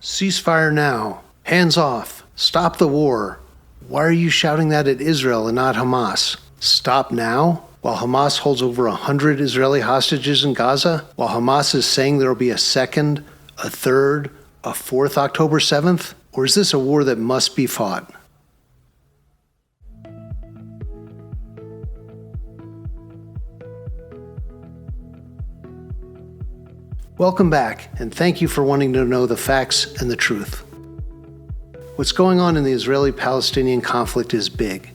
Ceasefire now. Hands off. Stop the war. Why are you shouting that at Israel and not Hamas? Stop now? While Hamas holds over 100 Israeli hostages in Gaza? While Hamas is saying there will be a second, a third, a fourth October 7th? Or is this a war that must be fought? Welcome back, and thank you for wanting to know the facts and the truth. What's going on in the Israeli-Palestinian conflict is big.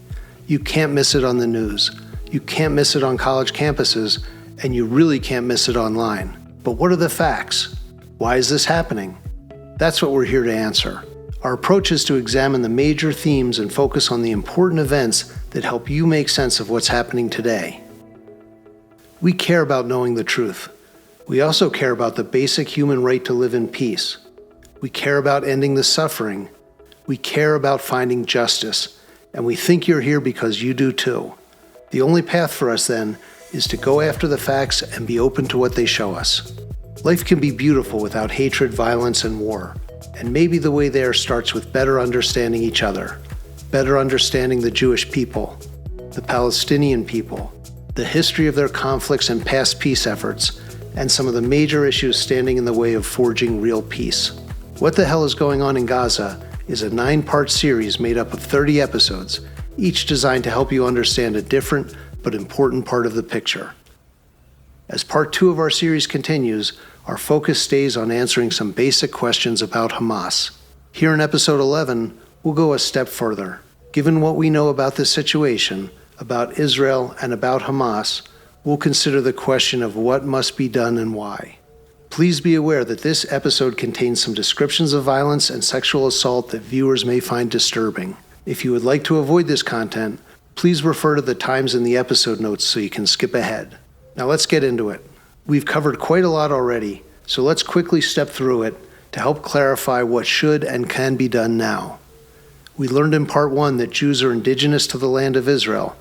You can't miss it on the news. You can't miss it on college campuses, and you really can't miss it online. But what are the facts? Why is this happening? That's what we're here to answer. Our approach is to examine the major themes and focus on the important events that help you make sense of what's happening today. We care about knowing the truth. We also care about the basic human right to live in peace. We care about ending the suffering. We care about finding justice. And we think you're here because you do too. The only path for us then is to go after the facts and be open to what they show us. Life can be beautiful without hatred, violence, and war. And maybe the way there starts with better understanding each other, better understanding the Jewish people, the Palestinian people, the history of their conflicts and past peace efforts, and some of the major issues standing in the way of forging real peace. What the Hell is Going On in Gaza is a 9-part series made up of 30 episodes, each designed to help you understand a different but important part of the picture. As part 2 of our series continues, our focus stays on answering some basic questions about Hamas. Here in episode 11, we'll go a step further. Given what we know about this situation, about Israel, and about Hamas, we'll consider the question of what must be done and why. Please be aware that this episode contains some descriptions of violence and sexual assault that viewers may find disturbing. If you would like to avoid this content, please refer to the times in the episode notes so you can skip ahead. Now let's get into it. We've covered quite a lot already, so let's quickly step through it to help clarify what should and can be done now. We learned in part 1 that Jews are indigenous to the land of Israel,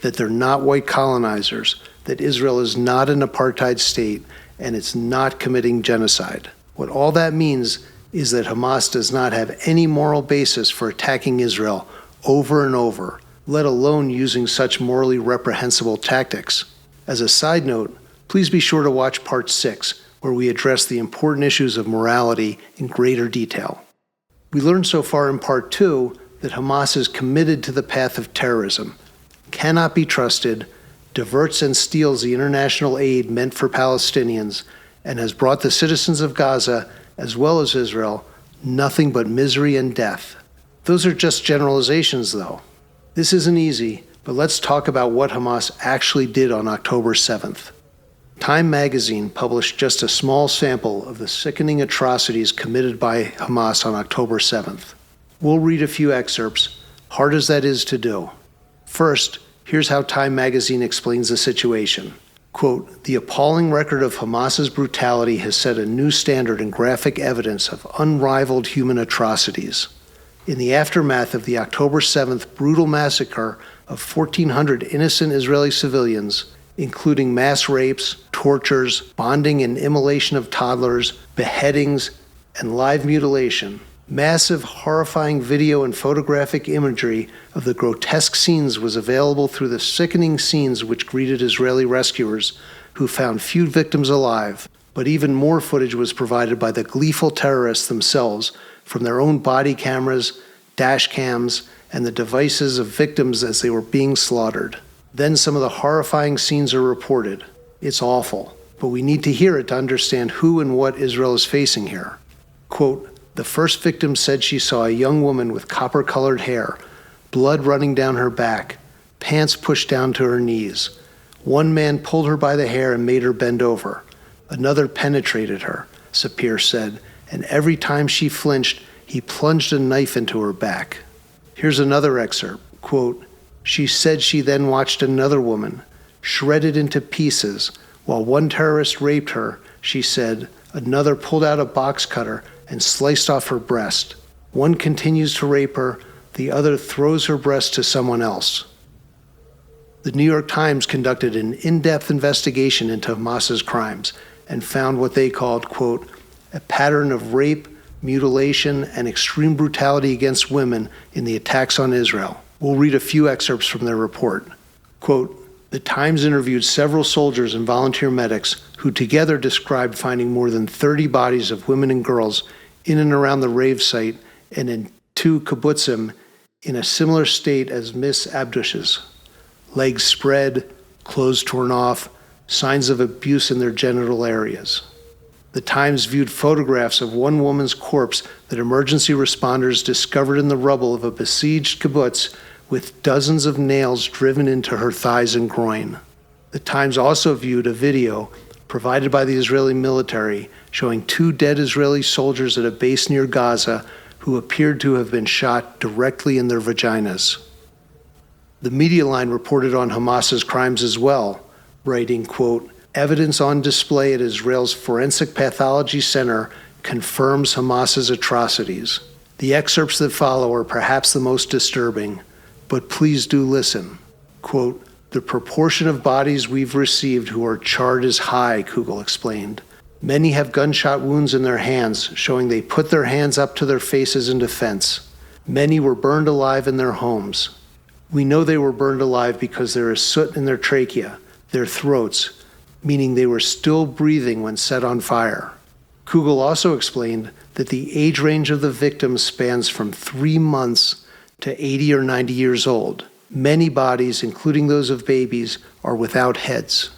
that they're not white colonizers, that Israel is not an apartheid state, and it's not committing genocide. What all that means is that Hamas does not have any moral basis for attacking Israel over and over, let alone using such morally reprehensible tactics. As a side note, please be sure to watch part 6, where we address the important issues of morality in greater detail. We learned so far in part 2 that Hamas is committed to the path of terrorism, cannot be trusted, diverts and steals the international aid meant for Palestinians, and has brought the citizens of Gaza, as well as Israel, nothing but misery and death. Those are just generalizations, though. This isn't easy, but let's talk about what Hamas actually did on October 7th. Time magazine published just a small sample of the sickening atrocities committed by Hamas on October 7th. We'll read a few excerpts, hard as that is to do. First, here's how Time magazine explains the situation. Quote, "The appalling record of Hamas's brutality has set a new standard in graphic evidence of unrivaled human atrocities. In the aftermath of the October 7th brutal massacre of 1,400 innocent Israeli civilians, including mass rapes, tortures, bonding and immolation of toddlers, beheadings, and live mutilation, massive, horrifying video and photographic imagery of the grotesque scenes was available through the sickening scenes which greeted Israeli rescuers who found few victims alive, but even more footage was provided by the gleeful terrorists themselves from their own body cameras, dash cams, and the devices of victims as they were being slaughtered. Then some of the horrifying scenes are reported. It's awful, but we need to hear it to understand who and what Israel is facing here." Quote, "The first victim said she saw a young woman with copper-colored hair, blood running down her back, pants pushed down to her knees. One man pulled her by the hair and made her bend over. Another penetrated her," Sapir said, "and every time she flinched, he plunged a knife into her back." Here's another excerpt. Quote, "She said she then watched another woman, shredded into pieces. While one terrorist raped her, she said, another pulled out a box cutter and sliced off her breast. One continues to rape her, the other throws her breast to someone else." The New York Times conducted an in-depth investigation into Hamas's crimes and found what they called, quote, "a pattern of rape, mutilation, and extreme brutality against women in the attacks on Israel. We'll read a few excerpts from their report. Quote, "The Times interviewed several soldiers and volunteer medics who together described finding more than 30 bodies of women and girls in and around the rave site and in 2 kibbutzim in a similar state as Miss Abdush's. Legs spread, clothes torn off, signs of abuse in their genital areas. The Times viewed photographs of one woman's corpse that emergency responders discovered in the rubble of a besieged kibbutz with dozens of nails driven into her thighs and groin. The Times also viewed a video provided by the Israeli military showing 2 dead Israeli soldiers at a base near Gaza who appeared to have been shot directly in their vaginas. The Media Line reported on Hamas's crimes as well, writing, quote, "Evidence on display at Israel's Forensic Pathology Center confirms Hamas's atrocities. The excerpts that follow are perhaps the most disturbing, but please do listen. Quote, the proportion of bodies we've received who are charred is high," Kugel explained. "Many have gunshot wounds in their hands, showing they put their hands up to their faces in defense. Many were burned alive in their homes. We know they were burned alive because there is soot in their trachea, their throats, meaning they were still breathing when set on fire." Kugel also explained that the age range of the victims spans from 3 months to 80 or 90 years old. Many bodies, including those of babies, are without heads.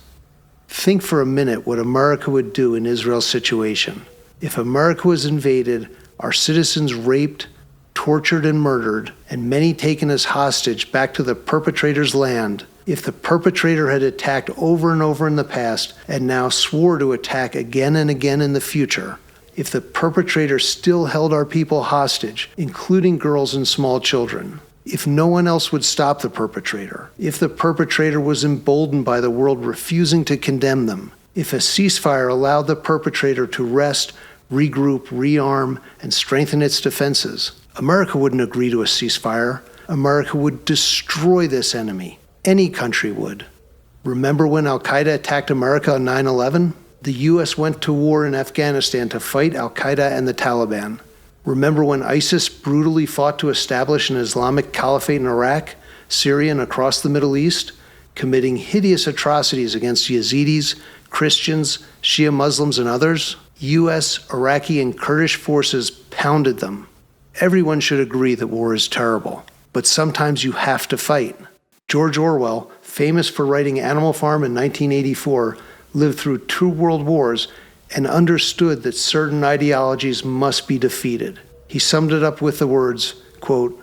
Think for a minute what America would do in Israel's situation. If America was invaded, our citizens raped, tortured, and murdered, and many taken as hostage back to the perpetrator's land, if the perpetrator had attacked over and over in the past and now swore to attack again and again in the future, if the perpetrator still held our people hostage, including girls and small children, if no one else would stop the perpetrator, if the perpetrator was emboldened by the world refusing to condemn them, if a ceasefire allowed the perpetrator to rest, regroup, rearm, and strengthen its defenses, America wouldn't agree to a ceasefire. America would destroy this enemy. Any country would. Remember when al-Qaeda attacked America on 9/11? The U.S. went to war in Afghanistan to fight al-Qaeda and the Taliban. Remember when ISIS brutally fought to establish an Islamic caliphate in Iraq, Syria, and across the Middle East, committing hideous atrocities against Yazidis, Christians, Shia Muslims, and others? U.S., Iraqi, and Kurdish forces pounded them. Everyone should agree that war is terrible, but sometimes you have to fight. George Orwell, famous for writing Animal Farm in 1984, lived through 2 world wars and understood that certain ideologies must be defeated. He summed it up with the words, quote,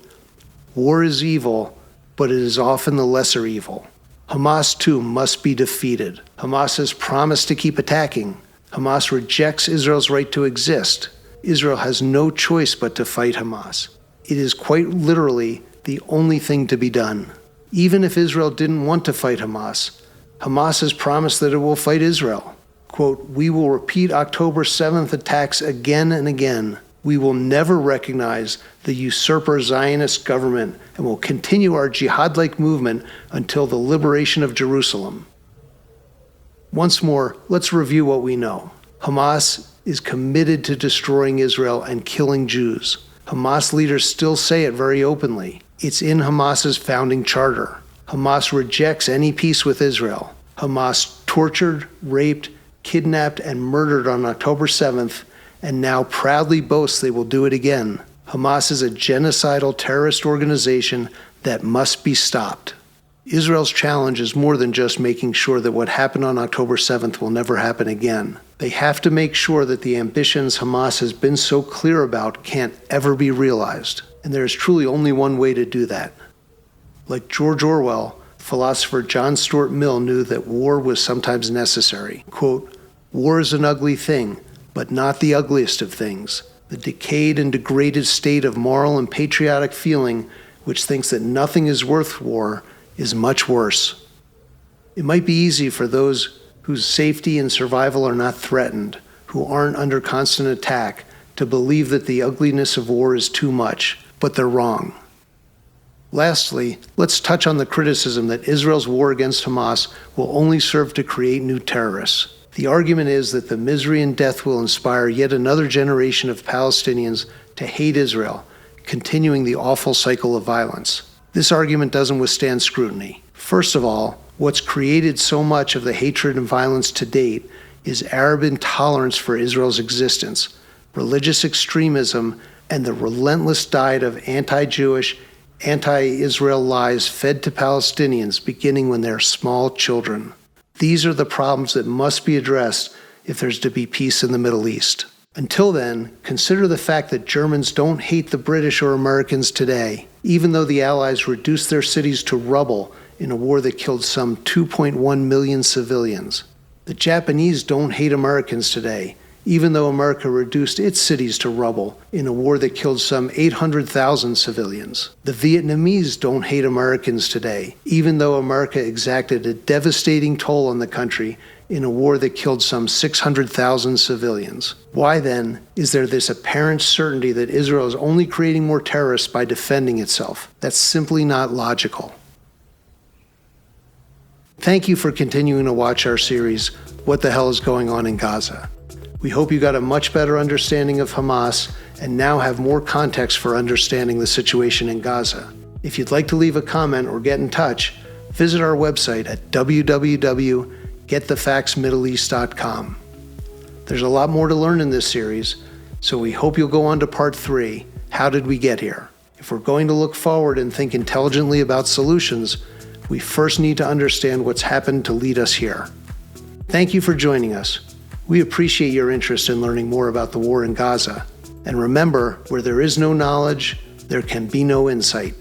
"War is evil, but it is often the lesser evil. Hamas too must be defeated. Hamas has promised to keep attacking. Hamas rejects Israel's right to exist. Israel has no choice but to fight Hamas. It is quite literally the only thing to be done. Even if Israel didn't want to fight Hamas, Hamas has promised that it will fight Israel. Quote, we will repeat October 7th attacks again and again. We will never recognize the usurper Zionist government and will continue our jihad-like movement until the liberation of Jerusalem." Once more, let's review what we know. Hamas is committed to destroying Israel and killing Jews. Hamas leaders still say it very openly. It's in Hamas's founding charter. Hamas rejects any peace with Israel. Hamas tortured, raped, kidnapped, and murdered on October 7th, and now proudly boasts they will do it again. Hamas is a genocidal terrorist organization that must be stopped. Israel's challenge is more than just making sure that what happened on October 7th will never happen again. They have to make sure that the ambitions Hamas has been so clear about can't ever be realized. And there is truly only one way to do that. Like George Orwell, philosopher John Stuart Mill knew that war was sometimes necessary. Quote, "War is an ugly thing, but not the ugliest of things. The decayed and degraded state of moral and patriotic feeling which thinks that nothing is worth war is much worse." It might be easy for those whose safety and survival are not threatened, who aren't under constant attack, to believe that the ugliness of war is too much, but they're wrong. Lastly, let's touch on the criticism that Israel's war against Hamas will only serve to create new terrorists. The argument is that the misery and death will inspire yet another generation of Palestinians to hate Israel, continuing the awful cycle of violence. This argument doesn't withstand scrutiny. First of all, what's created so much of the hatred and violence to date is Arab intolerance for Israel's existence, religious extremism, and the relentless diet of anti-Jewish, anti-Israel lies fed to Palestinians beginning when they're small children. These are the problems that must be addressed if there's to be peace in the Middle East. Until then, consider the fact that Germans don't hate the British or Americans today, even though the Allies reduced their cities to rubble in a war that killed some 2.1 million civilians. The Japanese don't hate Americans today, even though America reduced its cities to rubble in a war that killed some 800,000 civilians. The Vietnamese don't hate Americans today, even though America exacted a devastating toll on the country in a war that killed some 600,000 civilians. Why then is there this apparent certainty that Israel is only creating more terrorists by defending itself? That's simply not logical. Thank you for continuing to watch our series, What the Hell is Going On in Gaza? We hope you got a much better understanding of Hamas and now have more context for understanding the situation in Gaza. If you'd like to leave a comment or get in touch, visit our website at www.getthefactsmiddleeast.com. There's a lot more to learn in this series, so we hope you'll go on to part 3, How Did We Get Here? If we're going to look forward and think intelligently about solutions, we first need to understand what's happened to lead us here. Thank you for joining us. We appreciate your interest in learning more about the war in Gaza. And remember, where there is no knowledge, there can be no insight.